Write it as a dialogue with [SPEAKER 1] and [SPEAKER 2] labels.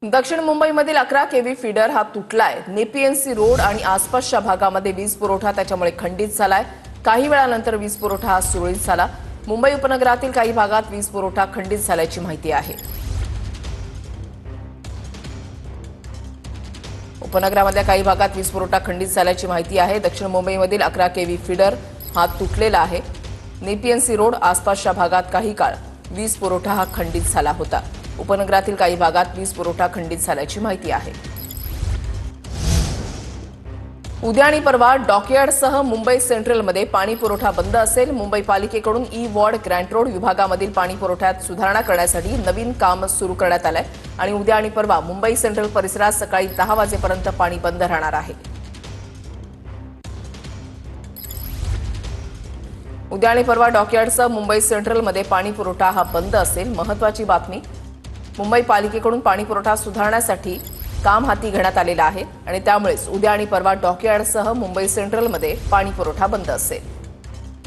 [SPEAKER 1] दक्षिण मुंबईमधील 11 kV feeder हा तुटलाय। नेपीएनसी रोड आणि आसपासच्या भागामध्ये वीज पुरवठा त्याच्यामुळे खंडित झालाय। काही वेळानंतर वीज पुरवठा हा सुरळीत झाला। मुंबई उपनगरातील काही भागात वीज पुरवठा खंडित झाल्याची माहिती आहे। उपनगरामधल्या काही भागात वीज पुरवठा खंडित झाल्याची माहिती आहे। दक्षिण मुंबईमधील 11 केव्ही फीडर हा तुटलेला आहे। नेपीएनसी रोड आसपासच्या भागात काही काळ वीज पुरवठा हा खंडित झाला होता। उपनगरातील काही भागात वीज पुरवठा खंडित झाल्याची माहिती आहे। उद्या आणि परवा डॉकयार्डसह मुंबई सेंट्रलमध्ये पाणी पुरवठा बंद असेल। मुंबई पालिकेकडून ई वॉर्ड ग्रँट रोड विभागामधील पाणी पुरवठ्यात सुधारणा करण्यासाठी नवीन काम सुरू करण्यात आलंय आणि उद्या आणि परवा मुंबई सेंट्रल परिसरात सकाळी 10 वाजेपर्यंत पाणी बंद राहणार आहे। उद्या आणि परवा डॉकयार्डसह मुंबई सेंट्रलमध्ये पाणी पुरवठा हा बंद असेल। महत्त्वाची बातमी, मुंबई पालिकेकडून पाणी पुरवठा सुधारण्यासाठी काम हाती घेण्यात आलेलं आहे आणि त्यामुळेच उद्या आणि परवा डॉकयार्डसह मुंबई सेंट्रलमध्ये पाणी पुरवठा बंद असेल।